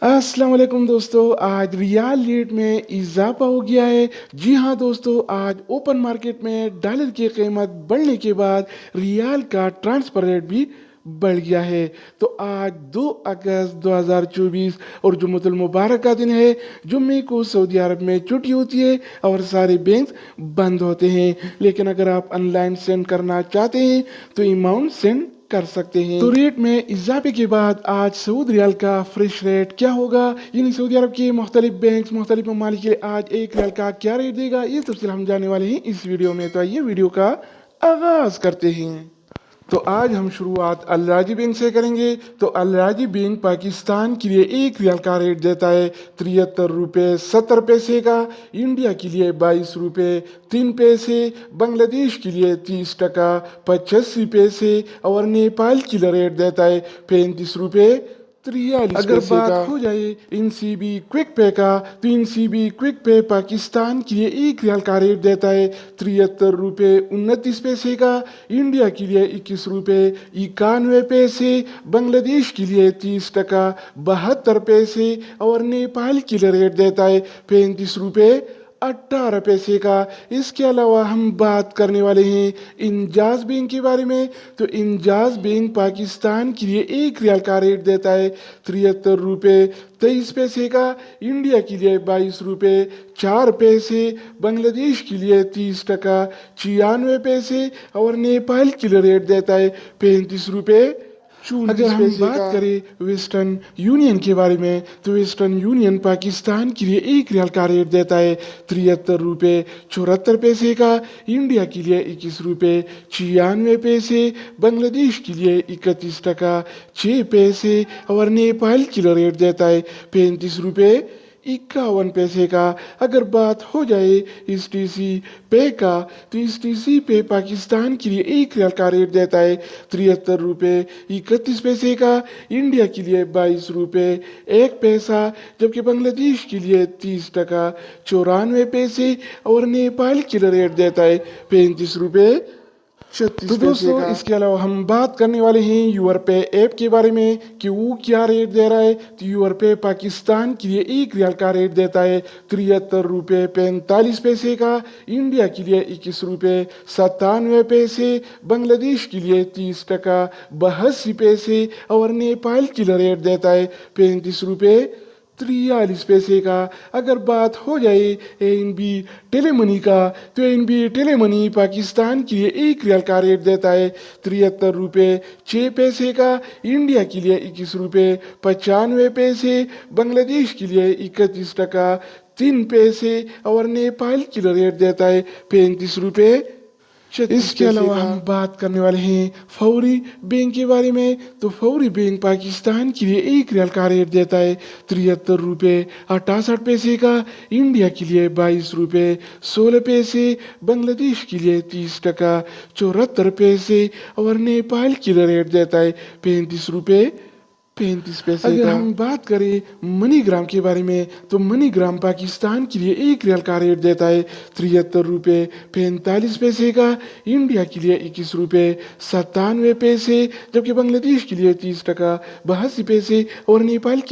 अस्सलाम वालेकुम दोस्तों, आज रियाल रेट में इजाफा हो गया है। जी हाँ दोस्तों, आज ओपन मार्केट में डॉलर की कीमत बढ़ने के बाद रियाल का ट्रांसफर रेट भी बढ़ गया है। तो आज 2 अगस्त 2024 और जुम्मतुल मुबारक का दिन है। जुम्मे को सऊदी अरब में छुट्टी होती है और सारे बैंक बंद होते हैं। लेकिन अगर आप ऑनलाइन सेंड करना चाहते हैं तो अमाउंट सेंड कर सकते हैं। तो रेट में इजाफे के बाद आज सऊदी रियाल का फ्रेश रेट क्या होगा, यानी सऊदी अरब के मुख्तलिफ बैंक मुख्तलिफ ममालिक के लिए आज एक रियाल का क्या रेट देगा, ये तफसील हम जानने वाले हैं इस वीडियो में। तो आइए वीडियो का आगाज करते हैं। तो आज हम शुरुआत अल राजी बैंक से करेंगे। तो अल राजी बैंक पाकिस्तान के लिए एक रियाल का रेट देता है 73 रुपये 70 पैसे का, इंडिया के लिए 22 रुपये 3 पैसे, बांग्लादेश के लिए 30 टका 85 पैसे और नेपाल के लिए रेट देता है 35 रुपये 43 अगर बात हो जाए इनसीबी क्विक पे का, तो इनसीबी क्विक पे पाकिस्तान के लिए एक रियाल का रेट देता है 73 रुपये 29 पैसे का, इंडिया के लिए 21 रुपये 91 पैसे, बांग्लादेश के लिए 30 टका 72 पैसे और नेपाल के लिए रेट देता है 35 रुपये 18 पैसे का। इसके अलावा हम बात करने वाले हैं इंजाज बैंक के बारे में। तो इंजाज बैंक पाकिस्तान के लिए एक रियाल का रेट देता है 73 रुपये 23 पैसे का, इंडिया के लिए 22 रुपये 4 पैसे, बांग्लादेश के लिए 30 टका 96 पैसे और नेपाल के लिए रेट देता है 35 रुपये 34 अगर हम बात करें वेस्टर्न यूनियन के बारे में, तो वेस्टर्न यूनियन पाकिस्तान के लिए एक रियाल का रेट देता है 73 रुपये 74 पैसे का, इंडिया के लिए 21 रुपये 96 पैसे, बांग्लादेश के लिए 31 टका 6 पैसे और नेपाल के लिए रेट देता है 35 रुपये 51 पैसे का। अगर बात हो जाए इस टीसी पे का, तो इस टीसी पे पाकिस्तान के लिए एक रियाल का रेट देता है 73 रुपये 31 पैसे का, इंडिया के लिए 22 रुपये 1 पैसा, जबकि बांग्लादेश के लिए 30 टका 94 पैसे और नेपाल के लिए रेट देता है 35 रुपये 36 तो दोस्तों इसके अलावा हम बात करने वाले हैं यूर पे ऐप के बारे में कि वो क्या रेट दे रहा है। तो यूर पे पाकिस्तान के लिए एक रियाल का रेट देता है 73 रुपये 45 पैसे का, इंडिया के लिए 21 रुपये 97 पैसे, बांग्लादेश के लिए 30 टका 82 पैसे और नेपाल के लिए रेट देता है 35 रुपये 43 पैसे का। अगर बात हो जाए एनबी टेलीमनी का, तो एनबी टेलीमनी पाकिस्तान के लिए एक रियाल का रेट देता है 73 रुपये 6 पैसे का, इंडिया के लिए 21 रुपये 95 पैसे, बांग्लादेश के लिए 31 टका 3 पैसे और नेपाल के लिए रेट देता है 35 रुपये। इसके अलावा हम बात करने वाले हैं फौरी बैंक के बारे में। तो फौरी बैंक पाकिस्तान के लिए एक रियाल का रेट देता है 73 रुपये 68 पैसे का, इंडिया के लिए 22 रुपये 16 पैसे, बांग्लादेश के लिए 30 टका 74 पैसे और नेपाल के लिए रेट देता है 35 रुपये 35 पैसे। अगर हम बात करें मनीग्राम के बारे में, तो मनीग्राम पाकिस्तान के लिए एक रियाल का रेट देता है 73 रुपये 45 पैसे का, इंडिया के लिए 21 रुपये 97 पैसे, जबकि बांग्लादेश के लिए 30 टका 82 पैसे और नेपाल के